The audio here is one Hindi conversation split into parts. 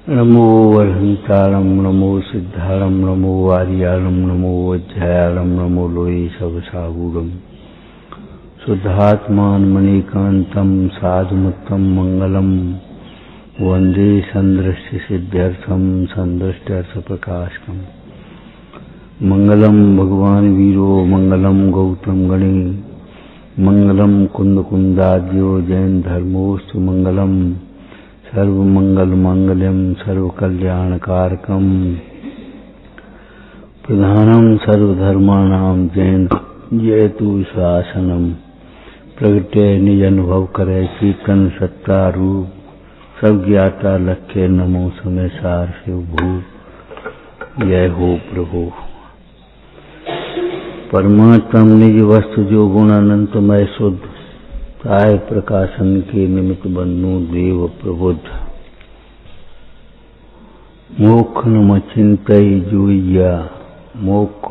नमो वरहंतारम, नमो सिद्धारम, नमो आर्यालम, नमो वज्रयालम, नमो लोये सब सागूरम। शुद्धात्मान मणिकांतम साधुमुत्तम मंगलम वंदे संदृश्य सिद्ध्यर्थम संदृष्ट्यर्थ प्रकाशकम। मंगलम भगवान वीरो मंगलम गौतम गणे मंगलम कुंद कुंदाद्यो जैन धर्मोस्तु मंगलम सर्वमंगल मांगल्यम सर्वकल्याणकारकम। प्रधानम सर्वधर्माणां जैन जयतु शासनम। प्रगटे निज अनुभव करे कीर्तन सत्ता रूप सब ज्ञाता लखे नमो समय सार शिव भू। जय हो प्रभु। परमात्मा निज वस्तु जो गुण अनंतमय शुद्ध ताय प्रकाशन के निमित्त बन्नु देव प्रबुद्ध। मोक्ष न चिंतय जोइया मोक्ष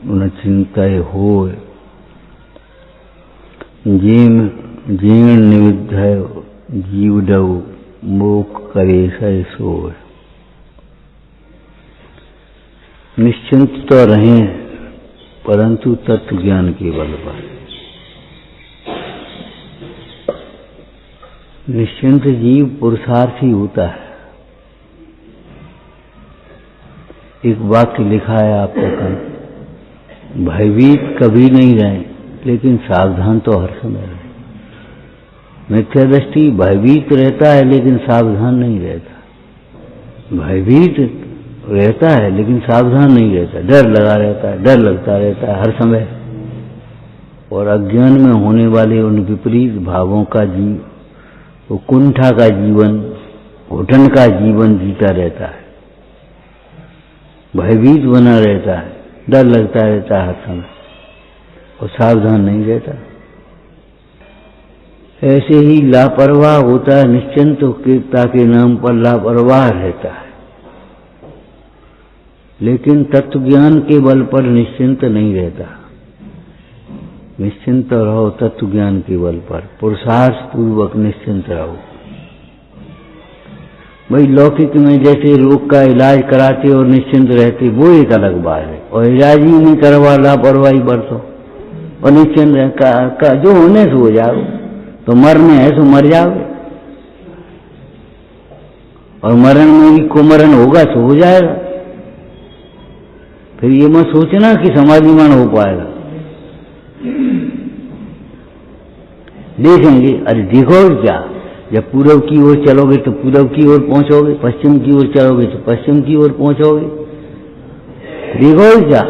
न चिंतय होय। जीर्ण निविद्ध जीव डव मोक्ष करे सय सोय। निश्चिंत तो रहें परंतु तत्व ज्ञान के बल पर। निश्चिंत जीव पुरुषार्थी होता है। एक वाक्य लिखा है आपको कल, भयभीत कभी नहीं रहे लेकिन सावधान तो हर समय रहे। मिथ्या दृष्टि भयभीत रहता है लेकिन सावधान नहीं रहता। भयभीत रहता है लेकिन सावधान नहीं रहता। डर लगा रहता है, डर लगता रहता है हर समय। और अज्ञान में होने वाले उन विपरीत भावों का जीव वो कुंठा का जीवन, घुटन का जीवन जीता रहता है। भयभीत बना रहता है, डर लगता रहता है हर समय और सावधान नहीं रहता। ऐसे ही लापरवाह होता है, निश्चिंतता के नाम पर लापरवाह रहता है। लेकिन तत्व ज्ञान के बल पर निश्चिंत नहीं रहता। निश्चिंत रहो तत्व ज्ञान के बल पर, पुरुषार्थ पूर्वक निश्चिंत रहो। भाई लौकिक में जैसे रोग का इलाज कराते और निश्चिंत रहते वो एक अलग बात है। और इलाज ही नहीं करवा लापरवाही बरतो और निश्चिंत जो होने से हो जाओ। तो मरने है तो मर जाओगे और मरण में भी कुमरण होगा तो हो जाएगा। फिर ये मत सोचना कि समाधिमान हो पाएगा। देखेंगे, अरे देखो क्या, जब पूर्व की ओर चलोगे तो पूर्व की ओर पहुंचोगे, पश्चिम की ओर चलोगे तो पश्चिम की ओर पहुंचोगे। देखो क्या,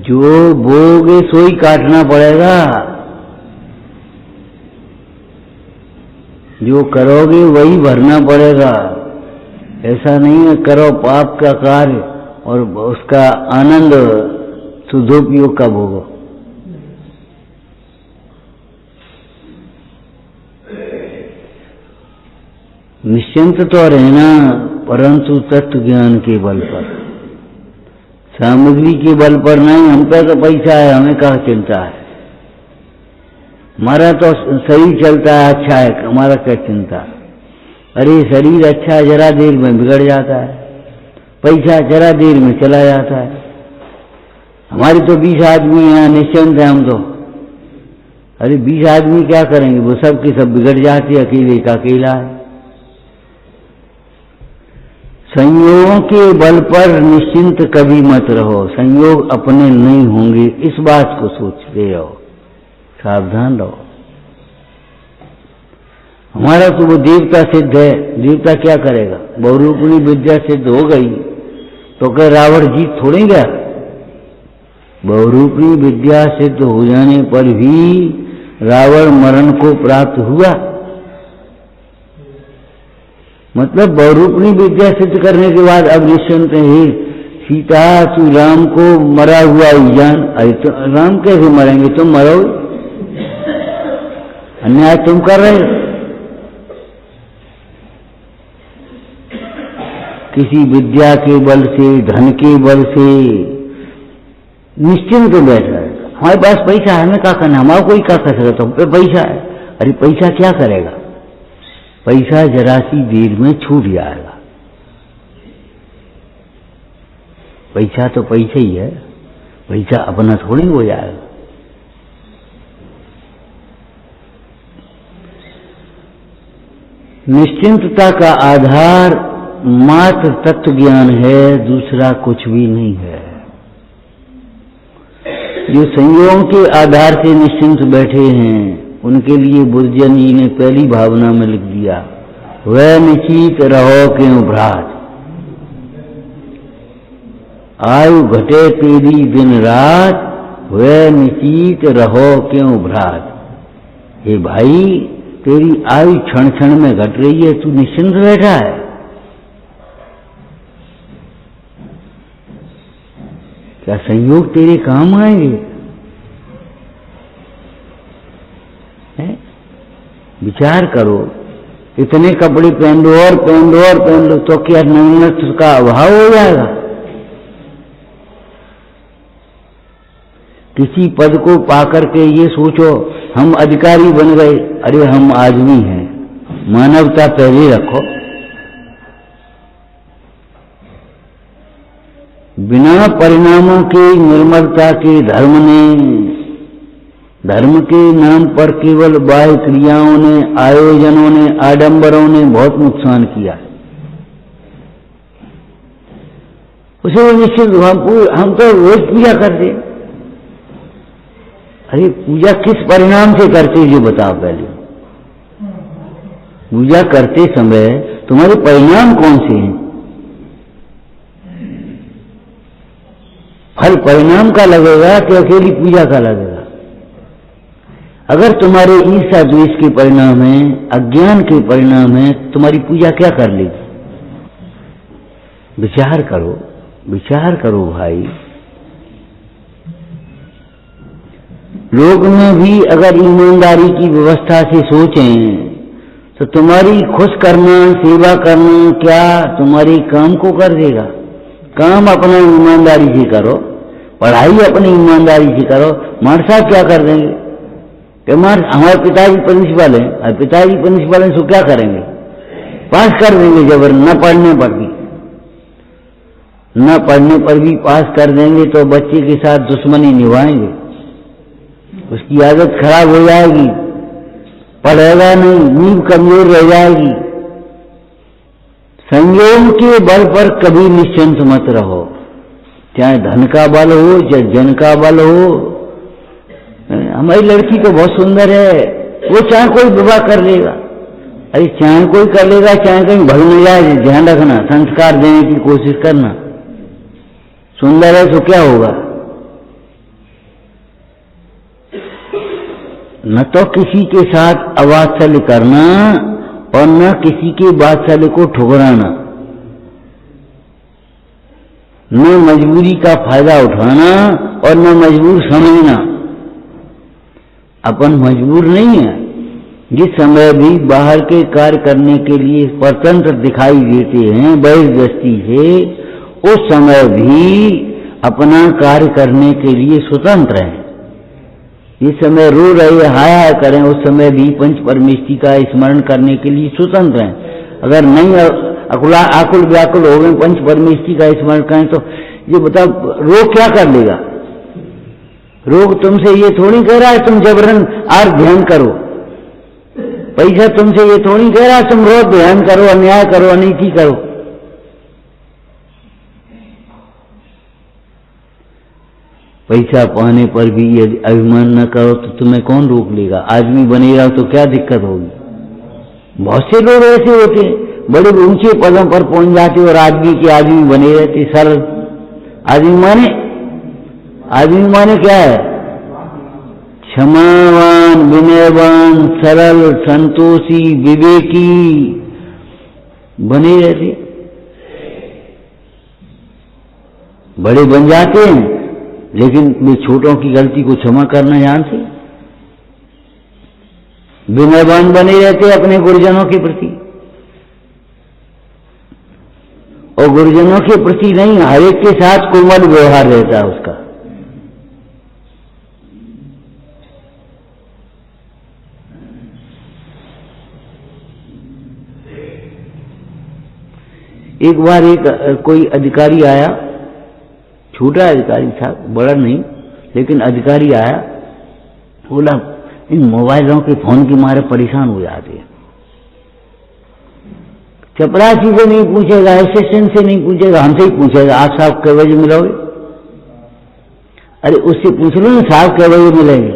जो बोगे सोई काटना पड़ेगा, जो करोगे वही भरना पड़ेगा। ऐसा नहीं है करो पाप का कार्य और उसका आनंद शुद्धोपयोग का भोगो। निश्चिंत तो रहना परंतु तत्व ज्ञान के बल पर, सामग्री के बल पर नहीं। हम पे तो पैसा है, हमें क्या चिंता है। हमारा तो शरीर चलता है, अच्छा है, हमारा क्या चिंता। अरे शरीर अच्छा जरा देर में बिगड़ जाता है, पैसा जरा देर में चला जाता है। हमारे तो 20 आदमी हैं, निश्चिंत है हम तो। अरे 20 आदमी क्या करेंगे, वो सब के सब बिगड़ जाते, अकेले का अकेला है। संयोगों के बल पर निश्चिंत कभी मत रहो। संयोग अपने नहीं होंगे, इस बात को सोचते रहो, सावधान रहो। हमारा तो वो देवता सिद्ध है, देवता क्या करेगा। बहुरूपिणी विद्या सिद्ध हो गई तो क्या रावण जीत थोड़े गया। बहुरूपिणी विद्या सिद्ध हो जाने पर भी रावण मरण को प्राप्त हुआ। मतलब बहुरूपिणी विद्या सिद्ध करने के बाद अब निश्चिंत है। सीता तू राम को मरा हुआ ही जान। अरे तो राम कैसे मरेंगे, तुम मरोगे, अन्याय तुम कर रहे हो। किसी विद्या के बल से, धन के बल से निश्चिंत बैठ रहे। हमारे पास पैसा है, हमें क्या करना, हमारा कोई क्या कर सकता, तुम पे पैसा है। अरे पैसा क्या करेगा, पैसा जरा सी देर में छूट जाएगा। पैसा तो पैसा ही है, पैसा अपना थोड़ी हो जाएगा। निश्चिंतता का आधार मात्र तत्व ज्ञान है, दूसरा कुछ भी नहीं है। जो संयोग के आधार से निश्चिंत बैठे हैं, उनके लिए बुद्धजन जी ने पहली भावना में लिख दिया, वह निश्चित रहो क्यों भ्रात, आयु घटे तेरी दिन रात, वह निश्चित रहो क्यों भ्रात। हे भाई, तेरी आयु क्षण क्षण में घट रही है, तू निश्चिंत बैठा है। क्या संयोग तेरे काम आएंगे? विचार करो, इतने कपड़े पहन लो और पहन लो और पहन लो, तो क्या नग्नत्व का अभाव हो जाएगा? किसी पद को पाकर के ये सोचो हम अधिकारी बन गए, अरे हम आदमी हैं, मानवता पहले रखो। बिना परिणामों के निर्मलता के धर्म के नाम पर केवल बाह्य क्रियाओं ने, आयोजनों ने, आडंबरों ने बहुत नुकसान किया। उसे निश्चित हम तो रोज पूजा करते। अरे पूजा किस परिणाम से करते जो बताओ पहले। पूजा करते समय तुम्हारे परिणाम कौन से हैं? फल परिणाम का लगेगा कि अकेली पूजा का लगेगा? अगर तुम्हारे ईर्ष्या द्वेष के परिणाम है, अज्ञान के परिणाम है, तुम्हारी पूजा क्या कर लेगी? विचार करो, विचार करो भाई। लोग में भी अगर ईमानदारी की व्यवस्था से सोचें तो तुम्हारी खुश करना, सेवा करना क्या तुम्हारे काम को कर देगा? काम अपना ईमानदारी से करो, पढ़ाई अपनी ईमानदारी से करो। मार साहब क्या कर देंगे कि हमारे पिताजी प्रिंसिपल हैं, और पिताजी प्रिंसिपल हैं, सो क्या करेंगे? पास कर देंगे जबर, न पढ़ने पर भी, न पढ़ने पर भी पास कर देंगे, तो बच्चे के साथ दुश्मनी निभाएंगे, उसकी आदत खराब हो जाएगी, पढ़ेगा नहीं, नींव कमजोर रह जाएगी। संयोग के बल पर कभी निश्चिंत मत रहो, चाहे धन का बल हो, चाहे जन का बल हो। हमारी लड़की तो बहुत सुंदर है, वो चाहे कोई विवाह कर लेगा, अरे चाहे कोई कर लेगा, चाहे कहीं भग न जाए, ध्यान रखना, संस्कार देने की कोशिश करना। सुंदर है तो क्या होगा? न तो किसी के साथ अवात्सल्य करना और न किसी के वात्सल्य को ठुकराना, न मजबूरी का फायदा उठाना और न मजबूर समझना। अपन मजबूर नहीं है। जिस समय भी बाहर के कार्य करने के लिए स्वतंत्र दिखाई देते हैं बहिर्दृष्टि से, उस समय भी अपना कार्य करने के लिए स्वतंत्र हैं। जिस समय रो रहे हाय हाय करें, उस समय भी पंच परमेष्टि का स्मरण करने के लिए स्वतंत्र हैं। अगर नहीं आकुल व्याकुल हो गए, पंच परमेष्टि का स्मरण करें, तो ये बताओ रोग क्या कर लेगा? रोग तुमसे ये थोड़ी कह रहा है तुम जबरन आर ध्यान करो। पैसा तुमसे ये थोड़ी कह रहा है तुम रोज ध्यान करो, अन्याय करो, अनीति करो। पैसा पाने पर भी यदि अभिमान न करो तो तुम्हें कौन रोक लेगा? आदमी बनेगा तो क्या दिक्कत होगी? बहुत से लोग ऐसे होते हैं, बड़े ऊंचे पदों पर पहुंच जाते और आदमी के आदमी बने रहते। सरल आदमी माने क्या है? क्षमावान, विनयवान, सरल, संतोषी, विवेकी बने रहते। बड़े बन जाते हैं लेकिन वे छोटों की गलती को क्षमा करना जानते। विनयवान बने रहते अपने गुरुजनों के प्रति, और गुरुजनों के प्रति नहीं, हर एक के साथ कोमल व्यवहार रहता है उसका। एक बार कोई अधिकारी आया, छोटा अधिकारी था, बड़ा नहीं, लेकिन अधिकारी आया, बोला इन मोबाइलों के फोन की मारे परेशान हो जाते हैं। चपरासी से नहीं पूछेगा, असिस्टेंट से नहीं पूछेगा, हमसे ही पूछेगा आप साहब कै बजे मिलोगे? अरे उससे पूछ लो ना साहब कै बजे मिलेंगे।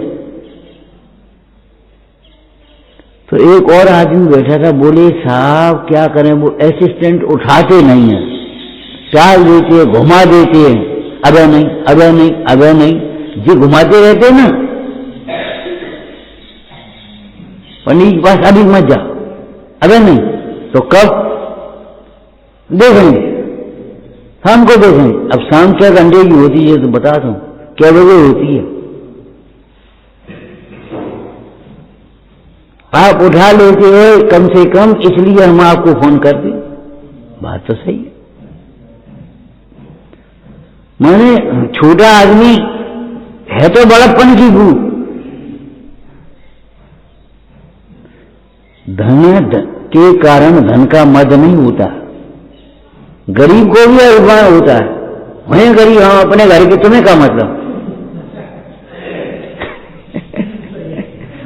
तो एक और आदमी बैठा था, बोले साहब क्या करें, वो असिस्टेंट उठाते नहीं है, टाल देते हैं, घुमा देते हैं, अबे नहीं अबे नहीं अबे नहीं, जी घुमाते रहते हैं ना, पंडित के पास अभी मत जा, अबे नहीं, तो कब देखेंगे, शाम को देखेंगे। अब शाम क्या घंटे की होती है तो बता दूं, क्या बजे होती है? आप उठा लेते हो कम से कम, इसलिए हम आपको फोन कर दें। बात तो सही है। मैंने छोटा आदमी है तो बड़प्पन की भू, धन के कारण धन का मद नहीं होता, गरीब को भी अभिमान होता है, मैं गरीब हूं अपने घर के, तुम्हें क्या मतलब?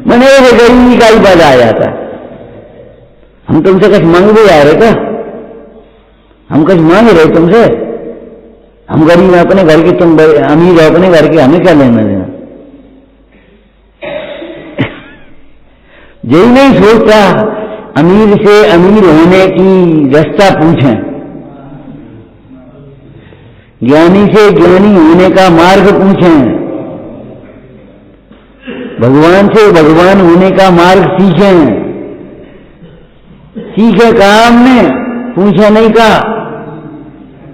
मैंने गरीबी का ही बात आ जाता है। हम तुमसे कुछ मांग भी आ रहे क्या? हम कुछ मांग रहे तुमसे? हम गरीब हैं अपने घर के, तुम अमीर हो अपने घर के, हमें क्या लेना देना? यही नहीं सोचता अमीर से अमीर होने की रास्ता पूछें, ज्ञानी से ज्ञानी होने का मार्ग पूछें, भगवान से भगवान होने का मार्ग सीखें। सीखे कहा हमने, पूछे नहीं कहा।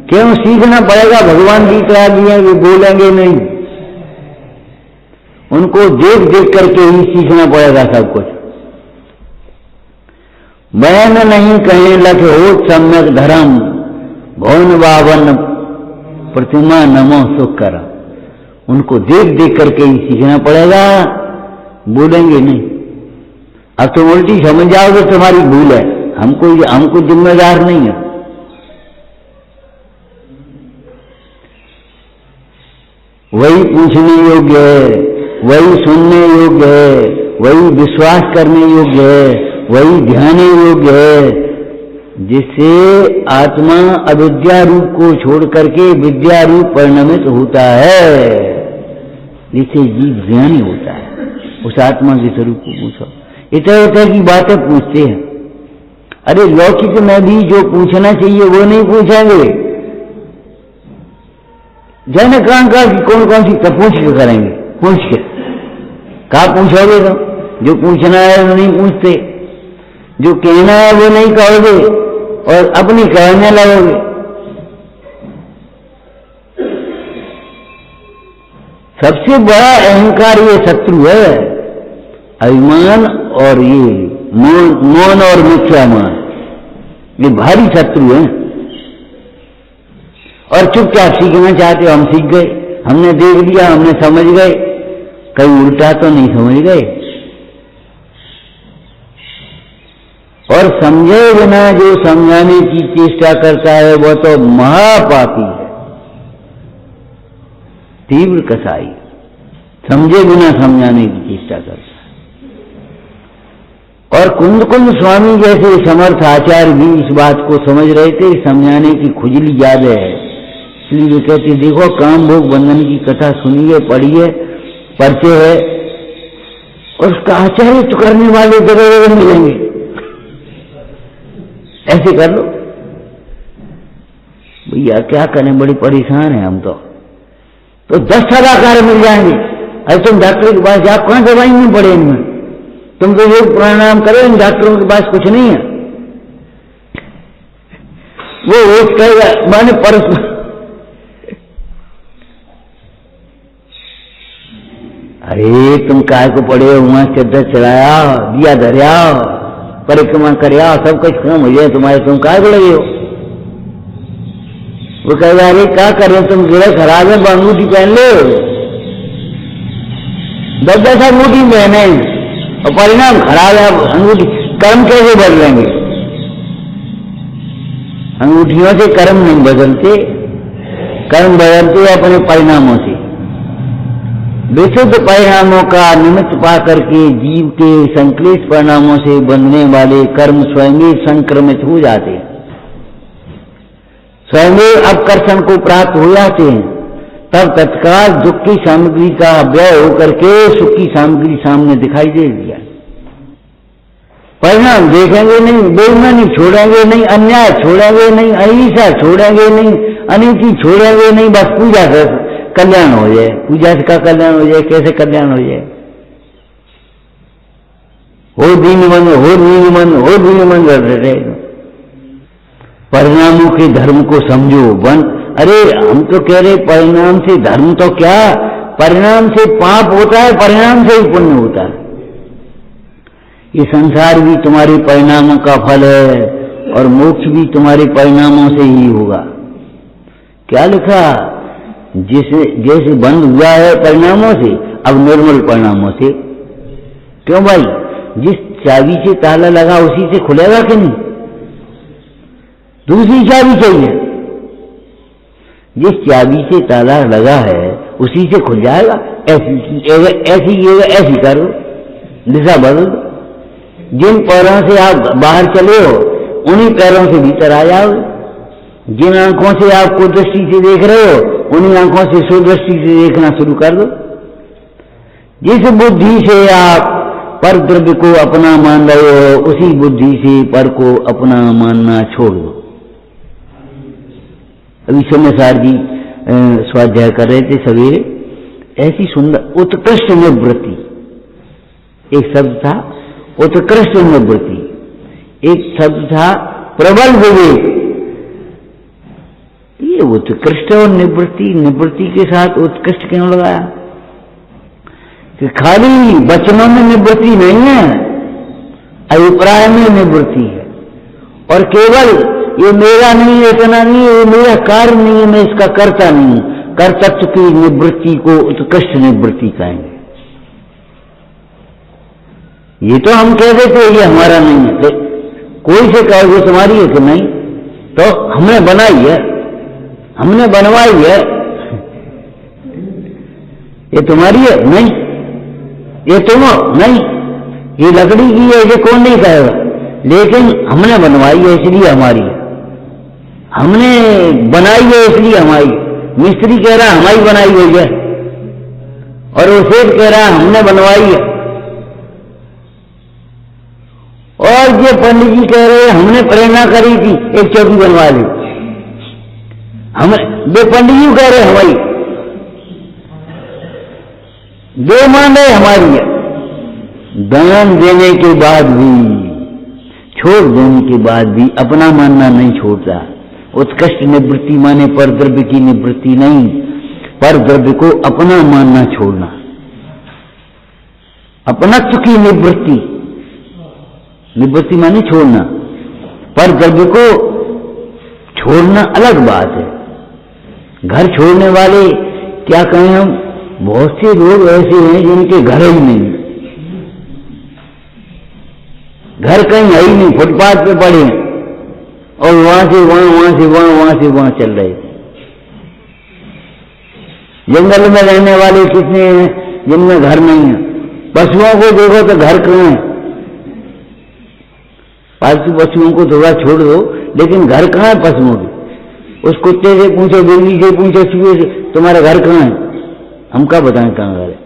क्यों सीखना पड़ेगा? भगवान की तरह दिए, वे बोलेंगे नहीं, उनको देख देख करके ही सीखना पड़ेगा सब कुछ। बैन नहीं कहें लख हो सम्यक धर्म, भवन बावन प्रतिमा नमो सुख कर, उनको देख देख करके ही सीखना पड़ेगा, बोलेंगे नहीं। अब तुम उल्टी समझ जाओगे तुम्हारी भूल है, हमको जिम्मेदार नहीं है। वही पूछने योग्य है, वही सुनने योग्य है, वही विश्वास करने योग्य है, वही ध्यान योग्य है, जिससे आत्मा अविद्या रूप को छोड़ करके विद्या रूप परिणमित होता है, जिससे जीव ज्ञानी होता है। उस आत्मा के स्वरूप को पूछो। इतर उतर की बातें पूछते हैं। अरे लौकिक में भी जो पूछना चाहिए वो नहीं पूछेंगे, जन कहां की कौन कौन सी पूछ के करेंगे, पूछ के कहा पूछोगे? तो जो पूछना है वो नहीं पूछते, जो कहना है वो नहीं कहोगे और अपनी कहने लगोगे। सबसे बड़ा अहंकार ये शत्रु है, अभिमान और ये मौन और मिथ्या मान, ये भारी शत्रु है। और चुपचाप सीखना चाहते हो, हम सीख गए, हमने देख लिया, हमने समझ गए, कहीं उल्टा तो नहीं समझ गए। और समझे बिना जो समझाने की चेष्टा करता है वो तो महापापी है, तीव्र कसाई, समझे बिना समझाने की चेष्टा करता है। और कुंद स्वामी जैसे समर्थ आचार्य भी इस बात को समझ रहे थे, समझाने की खुजली ज्यादा है, इसलिए वे कहते देखो काम भोग बंधन की कथा सुनिए, पढ़िए, पर्चे है, और उसका आचार्य तो करने वाले जगह मिलेंगे, ऐसे कर लो। भैया क्या करें, बड़ी परेशान है हम तो 10 सलाहकार मिल जाएंगे। अरे तुम डॉक्टर के पास जाओ, कहां दवाई नहीं पड़े इनमें, तुम तो योग प्राणायाम करो, इन डॉक्टरों के पास कुछ नहीं है। वो रोज कहेगा मैंने परस, अरे तुम काय को पड़े हो, वहां चद्दर चलाया, दिया धरिया, परिक्रमा करया, सब कुछ काम हो जाए तुम्हारे, तुम काय को लगे हो? वो कहेगा अरे क्या कर रहे हो तुम, गिरा खराब है, अंगूठी पहन लो, 10 अंगूठी पहने और परिणाम खराब है, अंगूठी कर्म कैसे बदलेंगे? अंगूठियों से कर्म नहीं बदलते, कर्म बदलते अपने परिणामों से। विशुद्ध परिणामों का निमित्त पा करके जीव के संक्लेश परिणामों से बंधने वाले कर्म स्वयं ही संक्रमित हो जाते हैं, स्वयं अपकर्षण को प्राप्त हो जाते हैं। तब तत्काल दुख की सामग्री का व्यय होकर के सुख की सामग्री सामने दिखाई दे दिया। परिणाम देखेंगे नहीं, बेईमानी छोड़ेंगे नहीं, अन्याय छोड़ेंगे नहीं, अहिंसा छोड़ेंगे नहीं, अनीति छोड़ेंगे नहीं, बस पूजा से कल्याण हो जाए, पूजा का कल्याण हो जाए। कैसे कल्याण हो जाए? हो दीनमन, हो नीलमन, हो दीनमन रहे। परिणामों के धर्म को समझो। अरे हम तो कह रहे परिणाम से धर्म तो क्या, परिणाम से पाप होता है, परिणाम से ही पुण्य होता है। ये संसार भी तुम्हारे परिणामों का फल है और मोक्ष भी तुम्हारे परिणामों से ही होगा। क्या लिखा? जैसे बंद हुआ है परिणामों से, अब निर्मल परिणामों से। क्यों भाई? जिस चाबी से ताला लगा उसी से खुलेगा कि नहीं? दूसरी चाबी चाहिए। जिस चाबी से ताला लगा है उसी से खुल जाएगा। ऐसी करो, दिशा बदल। जिन पैरों से आप बाहर चले हो उन्हीं पैरों से भीतर आ जाओ। जिन आंखों से आपको दृष्टि से देख रहे हो उन्हीं आंखों से सुदृष्टि से देखना शुरू कर दो। जिस बुद्धि से आप पर द्रव्य को अपना मान रहे हो उसी बुद्धि से पर को अपना मानना छोड़ दो। अभी सोमेश्वर जी स्वाध्याय कर रहे थे सवेरे, ऐसी सुंदर उत्कृष्ट निवृत्ति, एक शब्द था उत्कृष्ट निवृत्ति, एक शब्द था प्रबल विवेक। ये उत्कृष्ट और निवृत्ति के साथ उत्कृष्ट क्यों लगाया? कि खाली वचनों में निवृत्ति नहीं है, अभिप्राय में निवृत्ति है। और केवल ये मेरा नहीं है, इतना नहीं है, ये मेरा कार्य नहीं है, मैं इसका करता नहीं हूं। कर्तव्य की निवृत्ति को उत्कृष्ट निवृत्ति कहेंगे। ये तो हम कह देते ये हमारा नहीं है, तो कोई से कहे वो तुम्हारी है कि नहीं? तो हमने बनाई है, हमने बनवाई है, ये तुम्हारी है नहीं, ये तुम नहीं, ये लकड़ी की है, ये कौन नहीं कहेगा, लेकिन हमने बनवाई है इसलिए हमारी है, हमने बनाई है इसलिए हमारी। मिस्त्री कह रहा हमारी बनाई हुई है और वो सेठ कह रहा हमने बनवाई है, और ये पंडित जी कह रहे हैं हमने प्रेरणा करी थी एक चौकी बनवा ली। हम वे पंडित जी कह रहे हमारी, जो मान रहे हमारी है। दान देने के बाद भी, छोड़ देने के बाद भी अपना मानना नहीं छोड़ता। उत्कृष्ट निवृत्ति माने पर द्रव्य की निवृत्ति नहीं, पर द्रव्य को अपना मानना छोड़ना, अपनत्व की निवृत्ति। निवृत्ति माने छोड़ना, पर द्रव्य को छोड़ना अलग बात है। घर छोड़ने वाले क्या कहें हम, बहुत से लोग ऐसे हैं जिनके घर ही नहीं, घर कहीं है ही नहीं, फुटपाथ पे पड़े हैं और वहां से वहां, वहां से वहां, वहां से वहां चल रहे थे। जंगल में रहने वाले कितने हैं जिनमें घर नहीं है। पशुओं को देखो तो घर कहाँ है, पालतू पशुओं को थोड़ा छोड़ दो, लेकिन घर कहाँ है पशुओं के? उस कुत्ते से पूछो, बिल्ली से पूछो, चूहे से, तुम्हारा घर कहाँ है? हम क्या बताएं कहाँ घर है?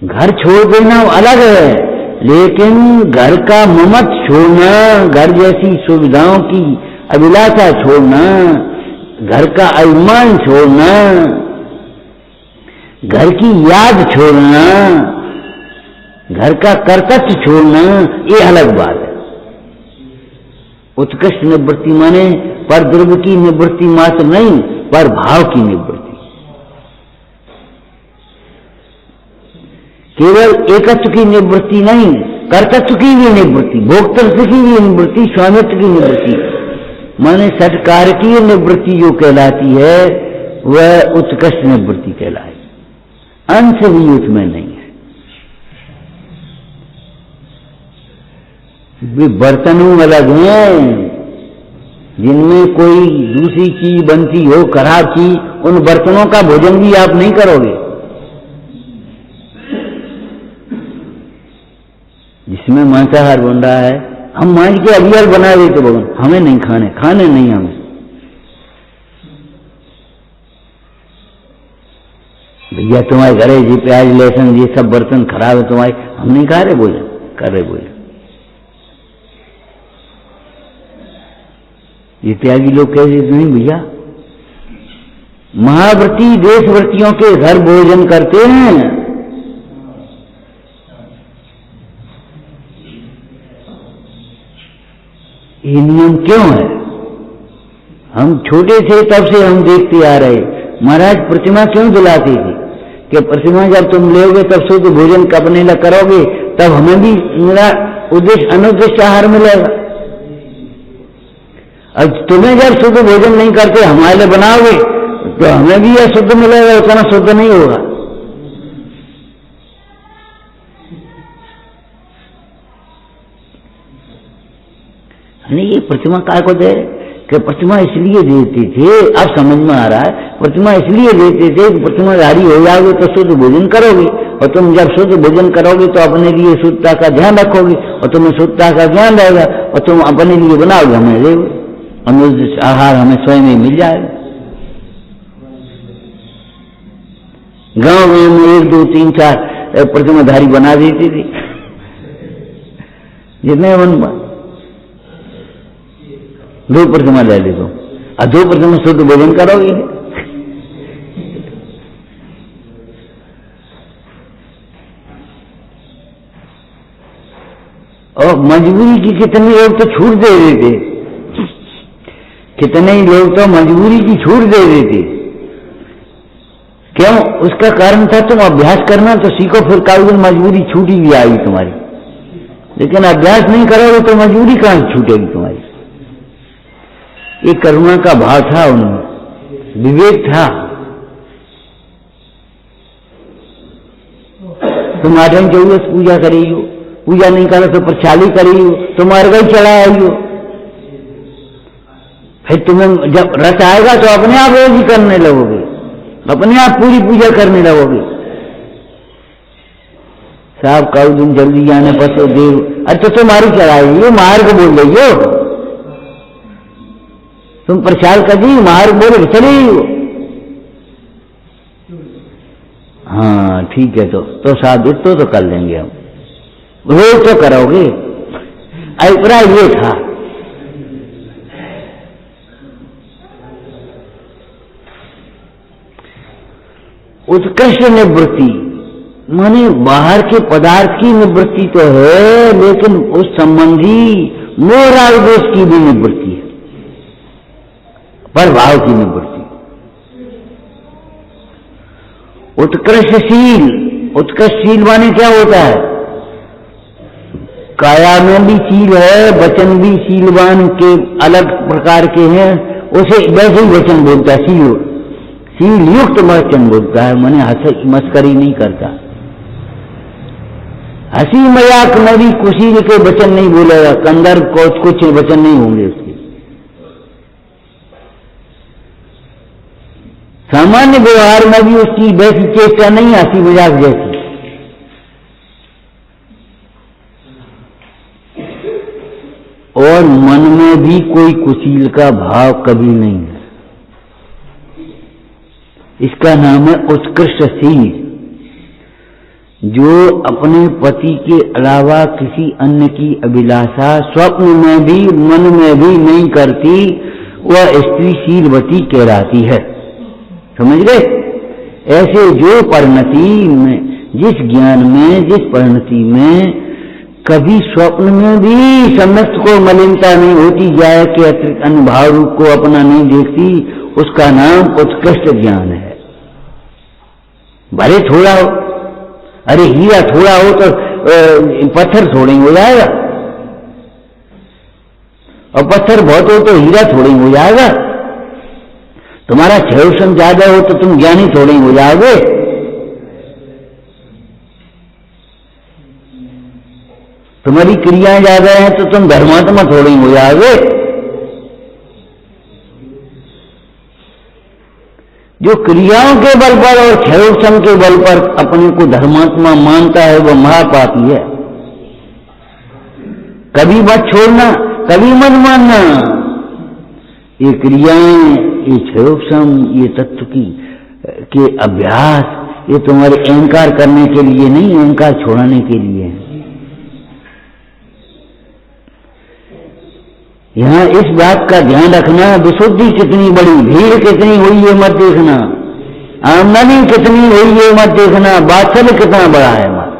घर छोड़ देना अलग है, लेकिन घर का ममत छोड़ना, घर जैसी सुविधाओं की अभिलाषा छोड़ना, घर का अभिमान छोड़ना, घर की याद छोड़ना, घर का कर्तव्य छोड़ना, ये अलग बात है। उत्कृष्ट निवृत्ति माने पर द्रव्य की निवृत्ति मात्र नहीं, पर भाव की निवृत्ति। केवल एकत्व की निवृत्ति नहीं, कर्तव्य की भी निवृत्ति, भोक्तृत्व की भी निवृत्ति, स्वामित्व की निवृत्ति, माने सत्कार की निवृत्ति जो कहलाती है वह उत्कृष्ट निवृत्ति कहलाए। अंश भी उसमें नहीं है। वे बर्तनों अलग हैं, जिनमें कोई दूसरी चीज बनती हो, खराब चीज, उन बर्तनों का भोजन भी आप नहीं करोगे। जिसमें मांसाहार बन रहा है, हम मांझ के अवियल बना देते भगवान, हमें नहीं खाने नहीं हमें। भैया तुम्हारे घरे जी प्याज लहसुन ये सब बर्तन खराब है तुम्हारे, हम नहीं खा रहे भोजन, कर रहे भोजन। ये त्यागी लोग कैसे? नहीं भैया, महाव्रती देशव्रतियों के घर भोजन करते हैं। ये नियम क्यों है? हम छोटे थे तब से हम देखते आ रहे। महाराज प्रतिमा क्यों दिलाती थी कि प्रतिमा जब तुम लेोगे तब शुद्ध भोजन अपने लिए करोगे, तब हमें भी मेरा उद्देश्य अनुद्देश्य आहार मिलेगा। अब तुम्हें जब शुद्ध भोजन नहीं करते हमारे लिए बनाओगे तो हमें भी यह शुद्ध मिलेगा, उतना शुद्ध नहीं होगा। नहीं, ये प्रतिमा काय को दे कि प्रतिमा इसलिए देते थे, अब समझ में आ रहा है, प्रतिमा इसलिए देते थे कि प्रतिमाधारी हो जाओगे तो शुद्ध भोजन करोगे, और तुम जब शुद्ध भोजन करोगे तो अपने लिए शुद्धता का ध्यान रखोगे, और तुम्हें शुद्धता का ज्ञान रहेगा, और तुम अपने लिए बनाओगे, हमें देोगे, अनुद्देश्य आहार हमें स्वयं ही मिल जाएगा। गांव में 1 2 3 4 प्रतिमाधारी बना देती थी, जितने मन 2 प्रतिमा ले ली, और 2 प्रतिमा शुद्ध भोजन करोगे। और मजबूरी की कितने लोग तो छूट दे देते, कितने ही लोग तो मजबूरी की छूट दे देते। क्यों? उसका कारण था तुम अभ्यास करना तो सीखो, फिर कभी मजबूरी छूटी भी आएगी तुम्हारी, लेकिन अभ्यास नहीं करोगे तो मजबूरी कहां से छूटेगी तुम्हारी। ये करुणा का भाव था उनमें, विवेक था। तुम 8 चौदस पूजा करी हो, पूजा नहीं करो तो प्रचाली करी हो, तुम अर्घ चढ़ा आई हो, फिर तुम्हें जब रस आएगा तो अपने आप रोज ही करने लगोगे, अपने आप पूरी पूजा करने लगोगे। साहब कल दिन जल्दी जाने पर तो देव, अच्छा तुम्हारी चढ़ाई हो, मार्ग बोल रही हो, तुम प्रचार कर दी, मार्ग बोले चले हो। हाँ ठीक है, तो साधु तो कर लेंगे हम, रोज तो करोगे। अभिप्राय ये था। उत्कृष्ट निवृत्ति माने बाहर के पदार्थ की निवृत्ति तो है, लेकिन उस संबंधी मोह राग दोष की भी निवृत्ति है, पर भाव की निवृत्ति। उत्कृष्टशील, उत्कृष्टशील माने क्या होता है? काया में भी शील है, वचन भी शीलवान के अलग प्रकार के हैं, उसे वैसे ही वचन बोलता है, शील युक्त वचन बोलता है, माने मस्करी नहीं करता। हंसी मजाक में भी कुशील के वचन नहीं बोलेगा, कंदर कुछ वचन नहीं होंगे उसके। सामान्य व्यवहार में भी उसकी वैसी चेष्टा नहीं, हंसी मजाक जैसी। और मन में भी कोई कुशील का भाव कभी नहीं है। इसका नाम है उत्कृष्टशील, जो अपने पति के अलावा किसी अन्य की अभिलाषा स्वप्न में भी मन में भी नहीं करती, वह स्त्री शीलवती कहलाती है। समझ गए? ऐसे जो परिणति में, जिस ज्ञान में, जिस परिणति में कभी स्वप्न में भी सम्यक्त को मलिनता नहीं होती, जाए के अतिरिक्त अनुभाव रूप को अपना नहीं देखती, उसका नाम उत्कृष्ट ज्ञान है। भले थोड़ा हो, अरे हीरा थोड़ा हो तो पत्थर थोड़े हो जाएगा, और पत्थर बहुत हो तो हीरा थोड़े हो जाएगा। तुम्हारा क्षयोषण ज्यादा हो तो तुम ज्ञानी थोड़े हो जाओगे। तुम्हारी क्रियाएं ज्यादा हैं तो तुम धर्मात्मा थोड़ी हो जाओगे। जो क्रियाओं के बल पर और क्षयोक्षम के बल पर अपने को धर्मात्मा मानता है वह महापापी है। कभी मत छोड़ना, कभी मत मानना। ये क्रियाएं, ये क्षयोक्षम, ये तत्व की के अभ्यास, ये तुम्हारे अहंकार करने के लिए नहीं, अहंकार छोड़ाने के लिए है। यहां इस बात का ध्यान रखना, विशुद्धि कितनी बड़ी, भीड़ कितनी हुई है मत देखना, आमदनी कितनी हुई है मत देखना, वात्सल्य कितना बड़ा है मत।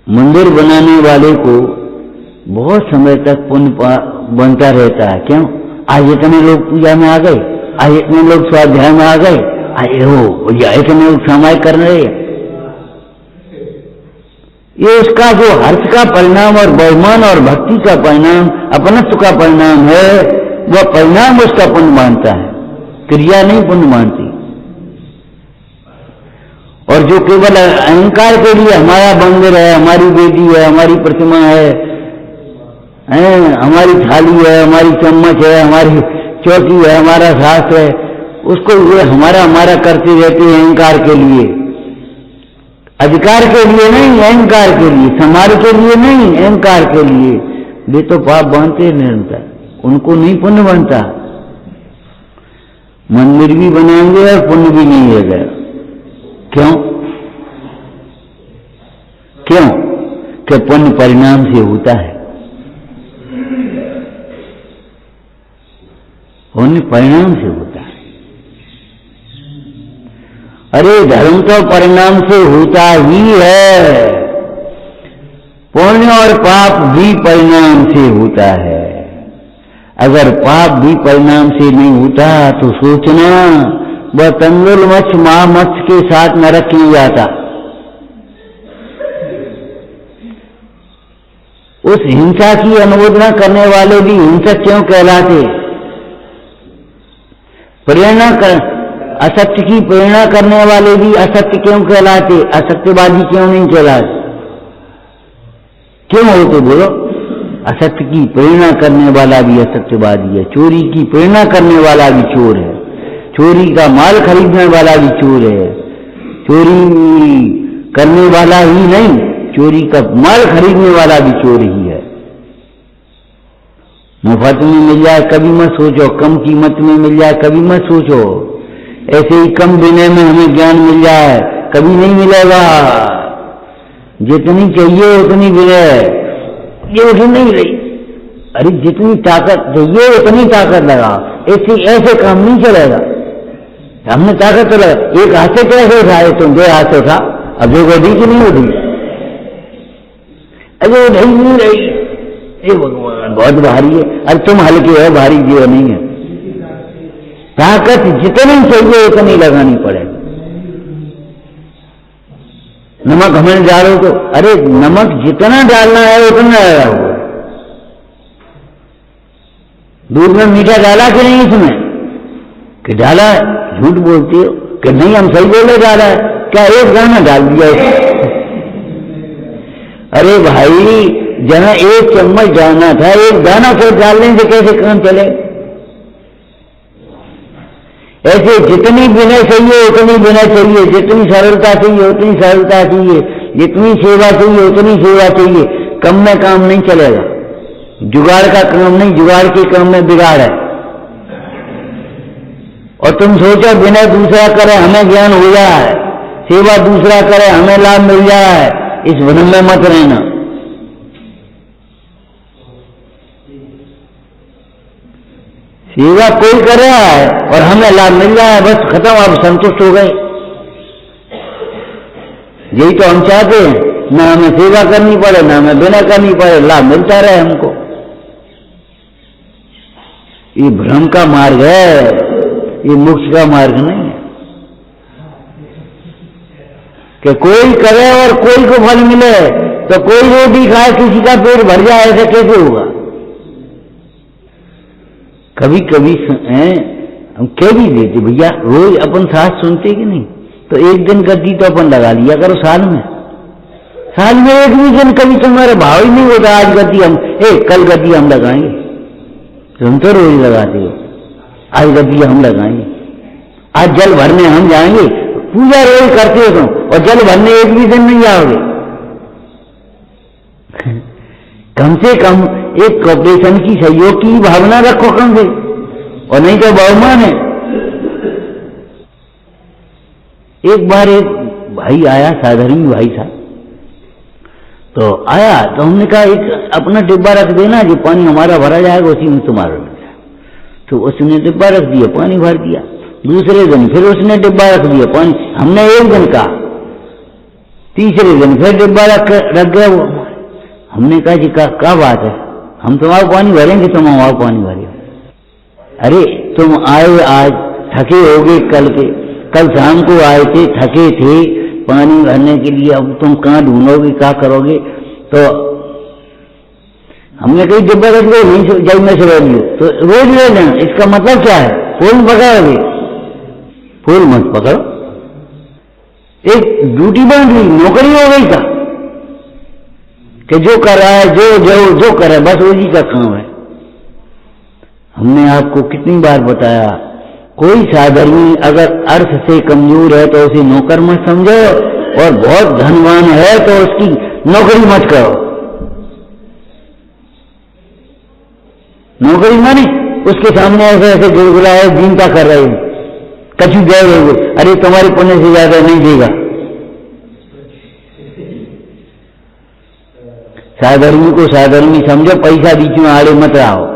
मंदिर बनाने वाले को बहुत समय तक पुण्य बनता रहता है। क्यों? आज इतने लोग पूजा में आ गए, आज इतने लोग स्वाध्याय में आ गए, आज इतने लोग समाय कर रहे। ये उसका जो हर्ष का परिणाम और बहुमान और भक्ति का परिणाम, अपनत्व का परिणाम है, वह परिणाम उसका पुण्य मानता है, क्रिया नहीं पुण्य मानती। और जो केवल अहंकार के लिए हमारा मंदिर है, हमारी बेटी है, हमारी प्रतिमा है, हमारी थाली है, हमारी चम्मच है, हमारी चौकी है, हमारा सास है, उसको ये हमारा करते रहते हैं अहंकार के लिए, अधिकार के लिए नहीं, अहंकार के लिए, समाज के लिए नहीं, अहंकार के लिए। वे तो पाप बांधते निरंतर, उनको नहीं पुण्य बनता। मंदिर भी बनाएंगे और पुण्य भी नहीं रहेगा। क्यों? क्यों? कि पुण्य परिणाम से होता है, पुण्य परिणाम से होता है। अरे धर्म तो परिणाम से होता ही है, पुण्य और पाप भी परिणाम से होता है। अगर पाप भी परिणाम से नहीं होता तो सोचना वह तंदुल मत्स्य महामत्स्य के साथ नरक क्यों जाता। उस हिंसा की अनुमोदना करने वाले भी हिंसक क्यों कहलाते। प्रेरणा कर, असत्य की प्रेरणा करने वाले भी असत्य क्यों कहलाते, असत्यवादी क्यों नहीं कहलाते। क्यों होते बोलो। असत्य की प्रेरणा करने वाला भी असत्यवादी है, चोरी की प्रेरणा करने वाला भी चोर है, चोरी का माल खरीदने वाला भी चोर है, चोरी करने वाला ही नहीं, चोरी का माल खरीदने वाला भी चोर ही है। मुफ्त में मिल जाए कभी मत सोचो, कम कीमत में मिल जाए कभी मत सोचो, ऐसे ही कम विनय में हमें ज्ञान मिल जाए कभी नहीं मिलेगा। जितनी चाहिए उतनी विनय, ये उतनी नहीं रही। अरे जितनी ताकत चाहिए उतनी ताकत लगाओ, ऐसे काम नहीं चलेगा। हमने ताकत तो लगा, एक हाथ से कैसे उठाए तुम, दो हाथ से उठा, अब जो उठी कि नहीं उठी, अरे उठाई नहीं रही। ये भगवान बहुत भारी है। अरे तुम हल्के हो, भारी जीव नहीं है। ताकत जितनी चाहिए उतनी लगानी पड़ेगी। नमक हमें डालो तो, अरे नमक जितना डालना है उतना डाला हुआ। दूध में मीठा डाला कि नहीं इसमें, कि डाला है, झूठ बोलती हो कि नहीं हम सही बोले डाला है, क्या एक दाना डाल दिया इसमें। अरे भाई जहां एक चम्मच डालना था, एक दाना फिर डालने से कैसे काम चले। ऐसे जितनी विनय चाहिए उतनी विनय चाहिए, जितनी सरलता चाहिए उतनी सरलता चाहिए, जितनी सेवा चाहिए उतनी सेवा चाहिए। कम में काम नहीं चलेगा, जुगाड़ का काम नहीं, जुगाड़ के काम में बिगाड़ है। और तुम सोचो विनय दूसरा करे हमें ज्ञान हो जाए, सेवा दूसरा करे हमें लाभ मिल जाए, इस भ्रम में मत रहना। सेवा कोई कर रहा है और हमें लाभ मिल रहा है, बस खत्म, आप संतुष्ट हो गए। यही तो हम चाहते हैं, ना हमें सेवा करनी पड़े ना हमें बिना करनी पड़े, लाभ मिलता रहे हमको। ये भ्रम का मार्ग है, ये मोक्ष का मार्ग नहीं है कि कोई करे और कोई को फल मिले। तो कोई रोटी खाए किसी का पेट भर जाए, ऐसा कैसे होगा। कभी कभी हम कह भी देते भैया, रोज अपन साथ सुनते कि नहीं, तो एक दिन गद्दी तो अपन लगा लिया करो साल में एक भी दिन कभी तुम्हारा भाव ही नहीं होता आज गद्दी हम कल गद्दी हम लगाएंगे, तुम तो रोज लगाते हो, आज गद्दी हम लगाएंगे, आज जल भरने हम जाएंगे, पूजा रोज करते हो तुम और जल भरने एक भी दिन नहीं जाओगे। कम से कम एक कॉर्पोरेशन की सहयोग की भावना रखो कम से, और नहीं तो बहुमान है। एक बार एक भाई आया, साधारण भाई था, तो आया तो हमने कहा एक अपना डिब्बा रख देना, जो पानी हमारा भरा जाएगा उसी में तुम्हारा रख जाए। तो उसने डिब्बा रख दिया, पानी भर दिया। दूसरे दिन फिर उसने डिब्बा रख दिया, पानी, हमने एक दिन कहा, तीसरे दिन फिर डिब्बा रख गया वो। हमने कहा जी क्या बात है, हम तुम्हारा पानी भरेंगे, तुम हमारा पानी भरे। अरे तुम आए आज थके होगे, कल शाम को आए थे, थके थे पानी भरने के लिए, अब तुम कहाँ ढूंढोगे, क्या करोगे? तो हमने कही डिब्बा रख दो, जब में से ले लियो, तो रोज ले लेना। इसका मतलब क्या है? फूल पकड़ोगे, फूल मत पकड़ो। एक ड्यूटी बन गई, नौकरी हो गई था कि जो कर रहा है, जो कर रहा है बस उसी का काम है। हमने आपको कितनी बार बताया, कोई साधर्मी अगर अर्थ से कमजोर है तो उसे नौकर मत समझो, और बहुत धनवान है तो उसकी नौकरी मत करो। नौकरी माने उसके सामने ऐसे ऐसे गुड़गुड़ा है, दीनता कर रहे हो, कछु दे रहे हो, अरे तुम्हारे पुण्य से ज्यादा नहीं देगा। साधर्मी को साधर्मी समझो, पैसा बीच में आड़े मत आओ।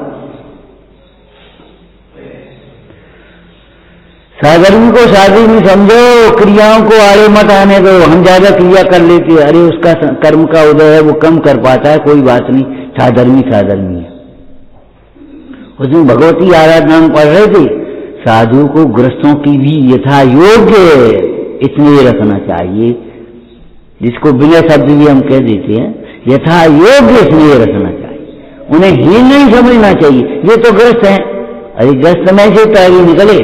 साधर्मी को साधर्मी समझो, क्रियाओं को आड़े मत आने दो। हम ज्यादा क्रिया कर लेते हैं, अरे उसका कर्म का उदय है, वो कम कर पाता है, कोई बात नहीं, साधर्मी है। उसमें भगवती आराधना में पढ़ रहे थे, साधु को गृहस्थों की भी यथा योग्य इसलिए रखना चाहिए, जिसको बिना शब्द भी हम कह देते हैं, यथा योग्य इसलिए रखना चाहिए। उन्हें ही नहीं समझना चाहिए ये तो गृहस्थ है, अरे गृहस्थ में से तैयारी निकले,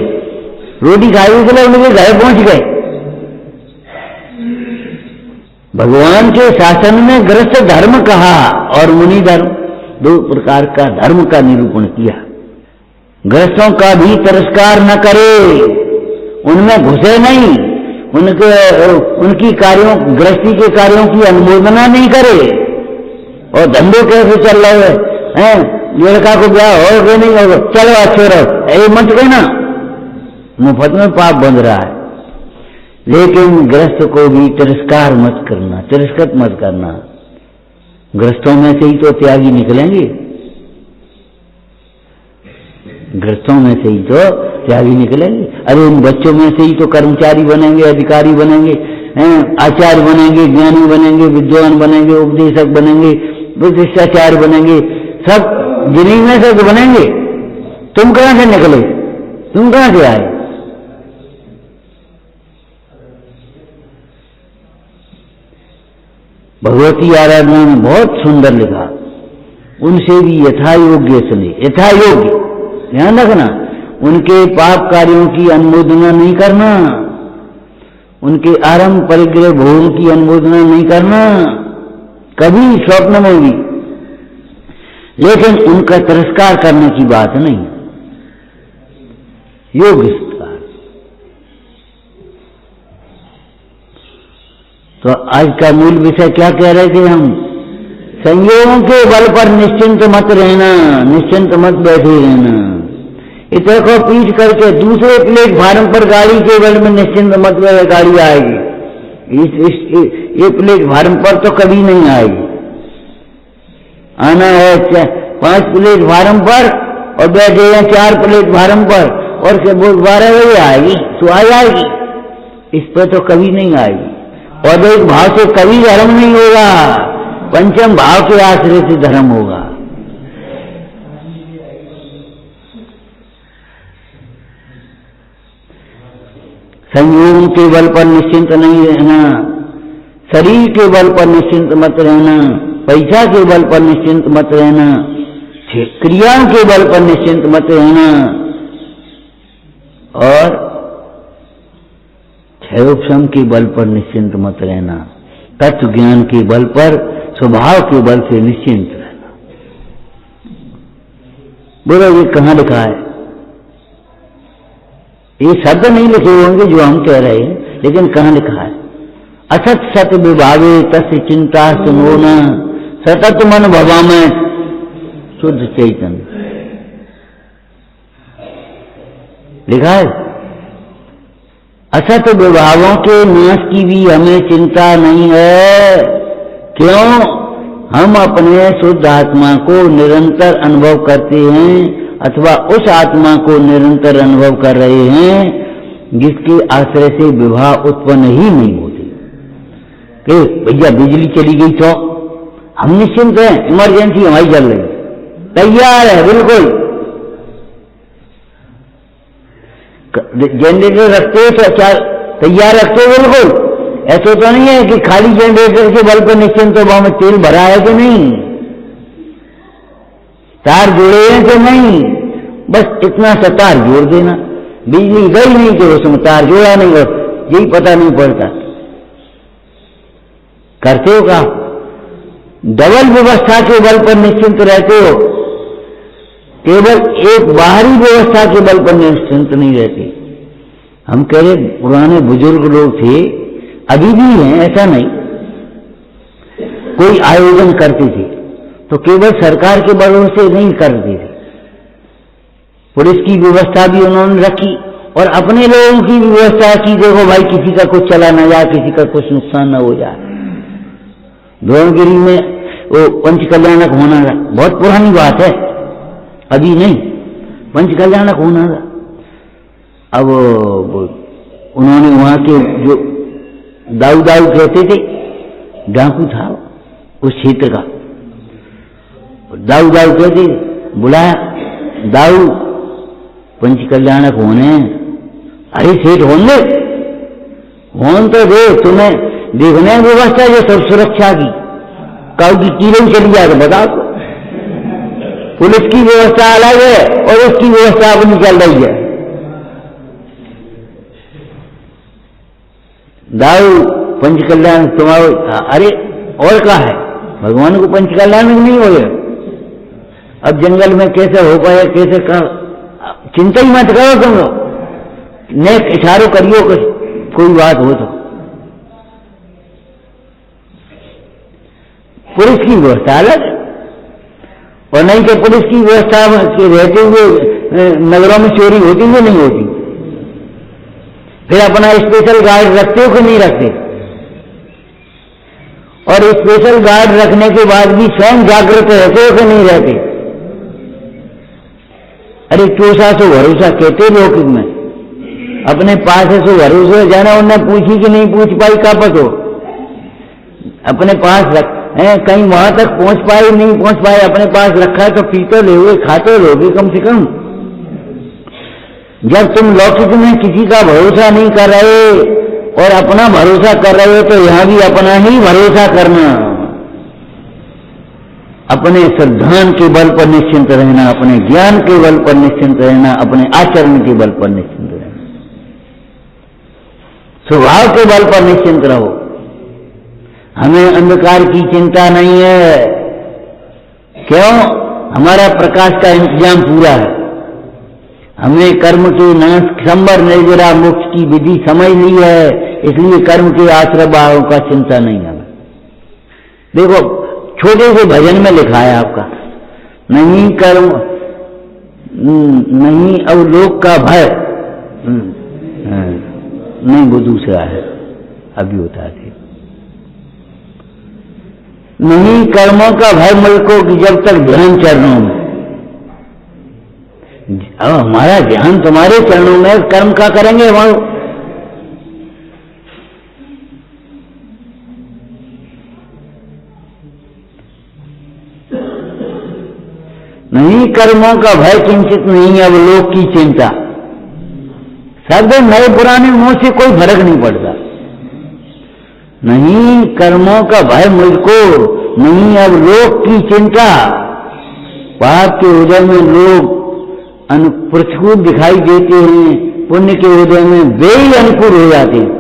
रोटी खाने के लिए उनके घर पहुंच गए। भगवान के शासन में गृहस्थ धर्म कहा और मुनि धर्म, दो प्रकार का धर्म का निरूपण किया। गृहस्थों का भी तिरस्कार न करे, उनमें घुसे नहीं, उनकी कार्यों, गृहस्थी के कार्यों की अनुमोदना नहीं करे। और धंधे कैसे चल रहे हैं, लड़का को ब्याह हो नहीं होगा, चलो अच्छे रहो, ये मत कहना, मुफ्त में पाप बंध रहा है। लेकिन गृहस्थ को भी तिरस्कार मत करना, तिरस्कृत मत करना। गृहस्थों में से ही तो त्यागी निकलेंगे, गृहस्थों में से ही तो त्यागी निकलेंगे। अरे उन बच्चों में से ही तो कर्मचारी बनेंगे, अधिकारी बनेंगे, आचार्य बनेंगे, ज्ञानी बनेंगे, विद्वान बनेंगे, उपदेशक बनेंगे, विशिष्टाचार्य बनेंगे, सब जिन्हीं में से तो बनेंगे। तुम कहां से निकले, तुम कहां से आए? भगवती आराधना में बहुत सुंदर लिखा, उनसे भी यथा योग्य सुने, यथा योग्य, ध्यान रखना, उनके पाप कार्यों की अनुमोदना नहीं करना, उनके आरंभ परिग्रह भोग की अनुमोदना नहीं करना, कभी स्वप्न में भी। लेकिन उनका तिरस्कार करने की बात नहीं, योग्य सत्कार। तो आज का मूल विषय क्या कह रहे थे हम? संयोगों के बल पर निश्चिंत मत रहना, निश्चिंत मत बैठे रहना। इतने को पीछ करके दूसरे प्लेटफार्म पर गाड़ी के बल में निश्चिंत मत बैठे, गाड़ी आएगी, ये प्लेटफार्म पर तो कभी नहीं आएगी। आना है 5 प्लेटफार्म पर और बैठे हैं 4 प्लेटफार्म पर, और से 12 बजे आएगी तो आ जाएगी, इस पर तो कभी नहीं आएगी। और एक भाव से कभी धर्म नहीं होगा, पंचम भाव के आश्रय से धर्म होगा। संयोग के बल पर निश्चिंत नहीं रहना, शरीर के बल पर निश्चिंत मत रहना, पैसा के बल पर निश्चिंत मत रहना, क्रियाओं के बल पर निश्चिंत मत रहना, और क्षयोपशम के बल पर निश्चिंत मत रहना, तत्व ज्ञान के बल पर, स्वभाव के बल से निश्चिंत रहना। बोलो ये कहां लिखा है? ये शब्द नहीं लिखे होंगे जो हम कह रहे हैं, लेकिन कहां लिखा है? असत सत विभावे तस्य चिंता सुनो न, सतत मन भवा में शुद्ध चैतन्य, लिखा है। असत विभावों के नाश की भी हमें चिंता नहीं है। क्यों? हम अपने शुद्ध आत्मा को निरंतर अनुभव करते हैं, अथवा उस आत्मा को निरंतर अनुभव कर रहे हैं जिसके आश्रय से विभाव उत्पन्न ही नहीं होते। कि भैया बिजली चली गई तो हम निश्चिंत हैं, इमरजेंसी हमारी चल रही, तैयार है बिल्कुल, जनरेटर रखते हो तो तैयार रखते हो बिल्कुल। ऐसा तो नहीं है कि खाली जनरेटर के बल पर निश्चिंत हो, में तेल भरा है कि नहीं, तार जोड़े हैं कि नहीं, बस इतना सा तार जोड़ देना। बिजली गई नहीं कि उसमें तार जोड़ा नहीं, हो यही पता नहीं पड़ता। करते हो क्या? डबल व्यवस्था के बल पर निश्चिंत रहते हो, केवल एक बाहरी व्यवस्था के बल पर निश्चिंत नहीं रहते। हम कह रहे पुराने बुजुर्ग लोग थे, अभी भी हैं, ऐसा नहीं, कोई आयोजन करते थे तो केवल सरकार के भरोसे नहीं करते थे, पुलिस की व्यवस्था भी उन्होंने रखी और अपने लोगों की व्यवस्था की। देखो भाई किसी का कुछ चला न जाए, किसी का कुछ नुकसान न हो जाए। धर्मगिरी में वो पंचकल्याणक होना बहुत पुरानी बात है, अभी नहीं, पंचकल्याणक होना था। अब उन्होंने वहां के जो दाऊ कहते थे, डाकू था उस क्षेत्र का, दाऊ कहते, बुलाया, दाऊ पंचकल्याणक होने। अरे सेठ होने तो दे, तुम्हें देखने व्यवस्था जो सब सुरक्षा की, काऊ की कीड़े चली जाए तो बताओ। पुलिस की व्यवस्था अलग है और उसकी व्यवस्था अपनी चल रही है। दाऊ पंचकल्याण तुम्हारा, अरे और क्या है, भगवान को पंचकल्याण नहीं हो गया। अब जंगल में कैसे हो पाया, कैसे कर, चिंता ही मत करो तुम लोग, नेक इशारों करियो कोई बात हो तो। पुलिस की व्यवस्था अलग है, और नहीं कि पुलिस की व्यवस्था के रहते हुए नगरों में चोरी होती है नहीं होती। फिर अपना स्पेशल गार्ड रखते हो कि नहीं रखते? और स्पेशल गार्ड रखने के बाद भी स्वयं जागृत रहते हो कि नहीं रहते? अरे चोसा सो भरोसा कहते लौकिक में, अपने पास है सो भरोसा, जाना उन्हें पूछी कि नहीं पूछ पाई, का पतो अपने पास रख है, कहीं वहां तक पहुंच पाए नहीं पहुंच पाए, अपने पास रखा है तो पीते लोगे, खाते लोगे कम से कम। जब तुम लौकिक में किसी का भरोसा नहीं कर रहे और अपना भरोसा कर रहे हो, तो यहां भी अपना ही भरोसा करना, अपने सिद्धांत के बल पर निश्चिंत रहना, अपने ज्ञान के बल पर निश्चिंत रहना, अपने आचरण के बल पर निश्चिंत रहना, स्वभाव के बल पर निश्चिंत रहो। हमें अंधकार की चिंता नहीं है। क्यों? हमारा प्रकाश का इंतजाम पूरा है। हमने कर्म के नाश संबर निर्जरा मोक्ष की विधि समझ ली है, इसलिए कर्म के आश्रय भावों का चिंता नहीं है। देखो छोटे से भजन में लिखा है आपका, नहीं कर्म नहीं अवलोक का भय, नहीं वो दूसरा है, अभी होता है, नहीं कर्मों का भय मुझको कि जब तक ध्यान चरणों में। अब हमारा ध्यान तुम्हारे चरणों में, कर्म का करेंगे वहां। नहीं कर्मों का भय किंचित नहीं, अब लोक की चिंता। सब नए पुराने मुंह से कोई फर्क नहीं पड़ता। नहीं कर्मों का भय मुझको नहीं, अब लोक की चिंता। पाप के उदय में लोग प्रतिकूल दिखाई देते हैं, पुण्य के उदय में वे ही अनुकूल हो जाते हैं।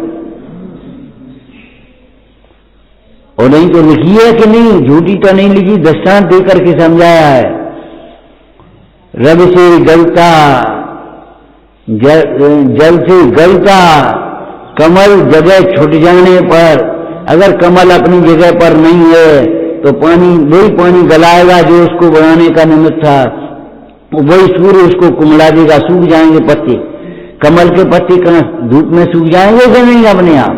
और नहीं तो लिखी है कि नहीं, झूठी तो नहीं लिखी, दृष्टांत देकर के समझाया है। रब से गलता, जल से गलता कमल जगह छूट जाने पर, अगर कमल अपनी जगह पर नहीं है तो पानी, वही पानी गलाएगा जो उसको बनाने का निमित्त था, वही सूर्य उसको कुमला देगा, सूख जाएंगे पत्ते। कमल के पत्ते कहाँ धूप में सूख जाएंगे कि नहीं अपने आप।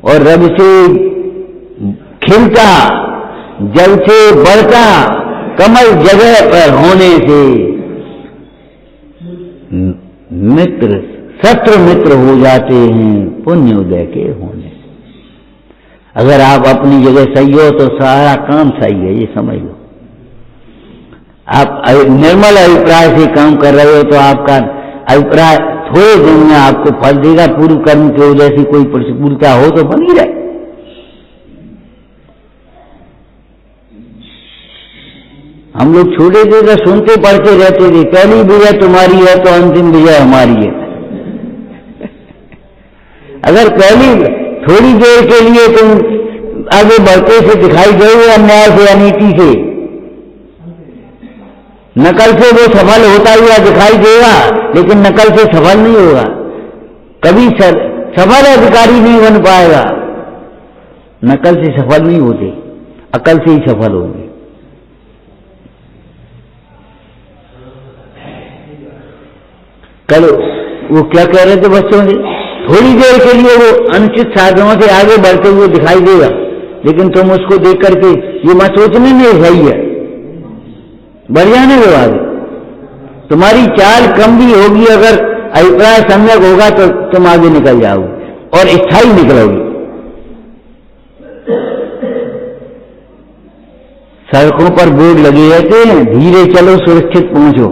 और रब से खिलता, जल से बढ़ता कमल जगह पर होने से मित्र शत्रु मित्र हो जाते हैं पुण्य उदय के होने। अगर आप अपनी जगह सही हो तो सारा काम सही है, ये समझ लो। आप निर्मल अभिप्राय से काम कर रहे हो तो आपका अभिप्राय थोड़े दिन में आपको फल देगा। पूर्व कर्म के वजह से कोई प्रतिकूलता हो तो बनी रहे। हम लोग छोटे थे तो सुनते पढ़ते रहते थे, पहली विजय तुम्हारी है तो अंतिम विजय हमारी है। अगर पहली थोड़ी देर के लिए तुम आगे बढ़ते से दिखाई गए अन्याय से अनीति से, नकल से वो सफल होता हुआ दिखाई देगा, लेकिन नकल से सफल नहीं होगा, कभी सफल अधिकारी नहीं बन पाएगा। नकल से सफल नहीं होते, अकल से ही सफल होंगे। कल वो क्या कह रहे थे बच्चों से, थोड़ी देर के लिए वो अनुचित साधनों से आगे बढ़ते हुए दिखाई देगा, लेकिन तुम उसको देख करके ये मत सोचने नहीं सही है, बढ़ जाने के बाद तुम्हारी चाल कम भी होगी, अगर अभिप्राय सम्यक होगा तो तुम आगे निकल जाओगे और स्थायी निकलोगे। सड़कों पर बोर्ड लगे रहते हैं, धीरे चलो सुरक्षित पहुंचो,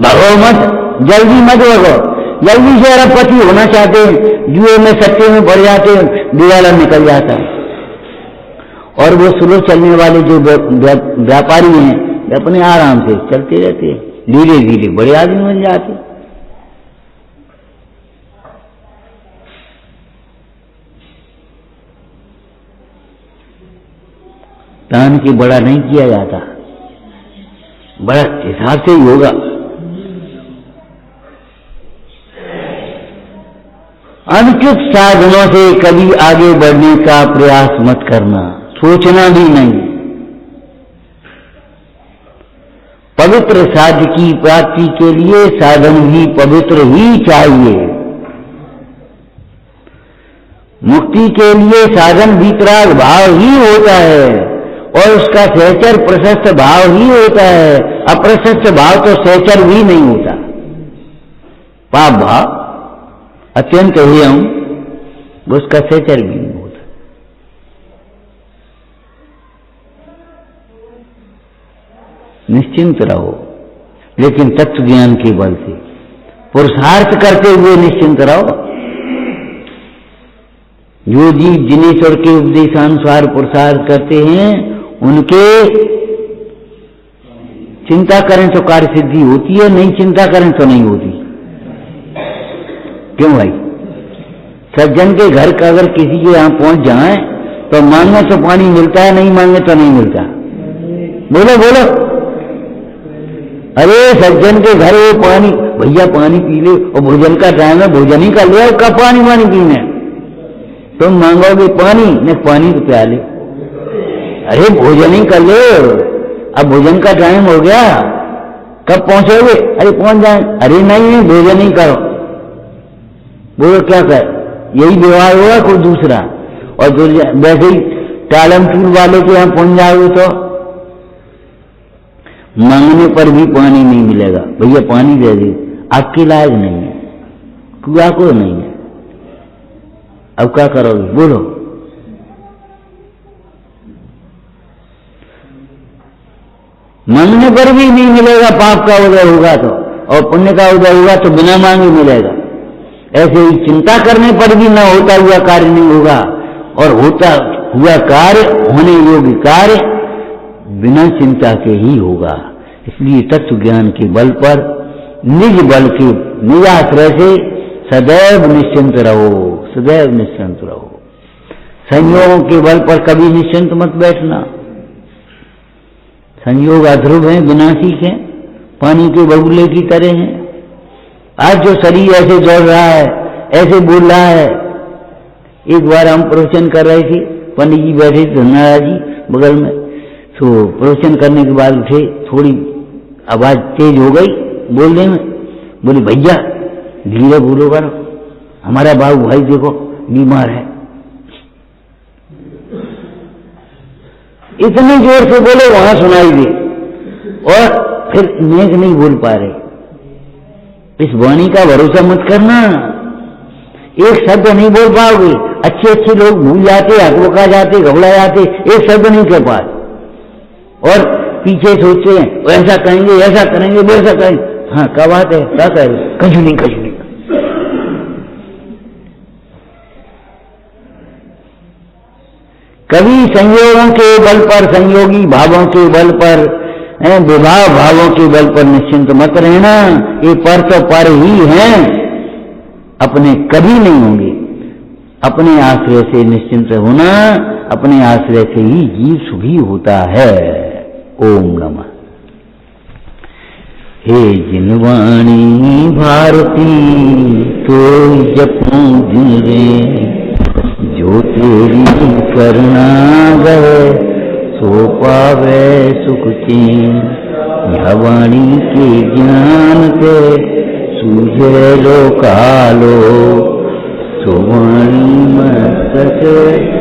भगो मत, जल्दी मत भगो। जल्दी से अरबपति होना चाहते हैं, जुए में सट्टे में पड़ जाते हैं, दिवाला निकल जाता है। और वो स्लो चलने वाले जो व्यापारी हैं अपने आराम से चलते रहते हैं, धीरे धीरे बड़े आदमी बन जाते। तान के बड़ा नहीं किया जाता, बड़ा हिसाब से ही होगा। अनुचित साधनों से कभी आगे बढ़ने का प्रयास मत करना, सोचना भी नहीं। पवित्र साध्य की प्राप्ति के लिए साधन भी पवित्र ही चाहिए। मुक्ति के लिए साधन वितराग भाव ही होता है और उसका सहचर प्रशस्त भाव ही होता है। अप्रशस्त भाव तो सहचर भी नहीं होता। पाप भाव अत्यंत हेयम, उसका सहचर भी नहीं होता। निश्चिंत रहो, लेकिन तत्व ज्ञान के बल से पुरुषार्थ करते हुए निश्चिंत रहो। जो जीव जिनेश्वर के उपदेशानुसार पुरुषार्थ करते हैं, उनके चिंता करें तो कार्य सिद्धि होती है, नहीं चिंता करें तो नहीं होती। क्यों भाई? सज्जन के घर का अगर किसी के यहां पहुंच जाए तो मांगे तो पानी मिलता है, नहीं मांगे तो नहीं मिलता। बोलो बोलो। अरे सज्जन के घर वो पानी, भैया पानी पी ले, और भोजन का टाइम है, भोजन ही कर ले, कब पानी पीने? तुम मांगोगे पानी, नहीं पानी तो प्या ले। अरे भोजन ही कर ले, अब भोजन का टाइम हो गया, कब पहुंचोगे? अरे पहुंच जाए। अरे नहीं, भोजन ही करो। बोलो क्या कर, यही व्यवहार होगा कोई दूसरा? और जो वैसे ही टालम टूल वाले के यहां पहुंच जाओगे तो मांगने पर भी पानी नहीं मिलेगा। भैया पानी दे दे, आपके लायक नहीं है, कुआ को नहीं है, अब क्या करोगे? बोलो। मांगने पर भी नहीं मिलेगा, पाप का उदय होगा तो, और पुण्य का उदय होगा तो बिना मांगे मिलेगा। ऐसे ही चिंता करने पर भी न होता हुआ कार्य नहीं होगा, और होता हुआ कार्य, होने योग्य कार्य बिना चिंता के ही होगा। इसलिए तत्व ज्ञान के बल पर, निज बल के निजाश्रय से सदैव निश्चिंत रहो, सदैव निश्चिंत रहो। संयोगों के बल पर कभी निश्चिंत मत बैठना। संयोग अध्रुव हैं, विनाशिक हैं, पानी के बगुले की तरह हैं। आज जो शरीर ऐसे दौड़ रहा है, ऐसे बोल रहा है। एक बार हम प्रवचन कर रहे थे, पंडित जी बैठे थे धन्नाराज जी बगल में, तो प्रवचन करने के बाद उठे, थोड़ी आवाज तेज हो गई बोलने में, बोले भैया धीरे बोलो करो, हमारा बाबू भाई देखो बीमार है। इतनी जोर से बोले वहां सुनाई दे, और फिर नेक नहीं बोल पा रहे। इस वाणी का भरोसा मत करना, एक शब्द नहीं बोल पाओगे। अच्छे अच्छे लोग भूल जाते, हकबका जाते, घबरा जाते, एक शब्द नहीं कह पाते, और पीछे सोचते हैं ऐसा करेंगे, ऐसा करेंगे, वैसा करेंगे। हाँ क्या बात है, क्या करें, कछु नहीं कछु नहीं। कभी संयोगों के बल पर, संयोगी भावों के बल पर, विभाव भावों के बल पर निश्चिंत मत रहना। ये पर तो पर ही हैं, अपने कभी नहीं होंगे। अपने आश्रय से निश्चिंत होना, अपने आश्रय से ही जीव सुखी होता है। ओम नमः। हे जिनवाणी भारती तो जपू दिन रे, जो तेरी करना गए सो पावे सुख चैन। यह वाणी के ज्ञान के सूझे लो कालो, सो वाणी मस्तक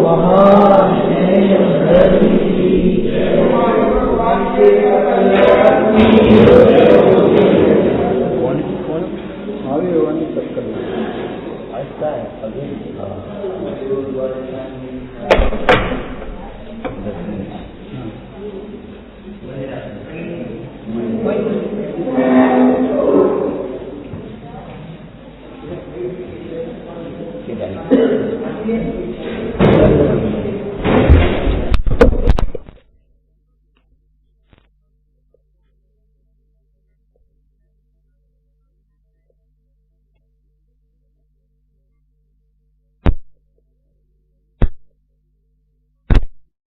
महान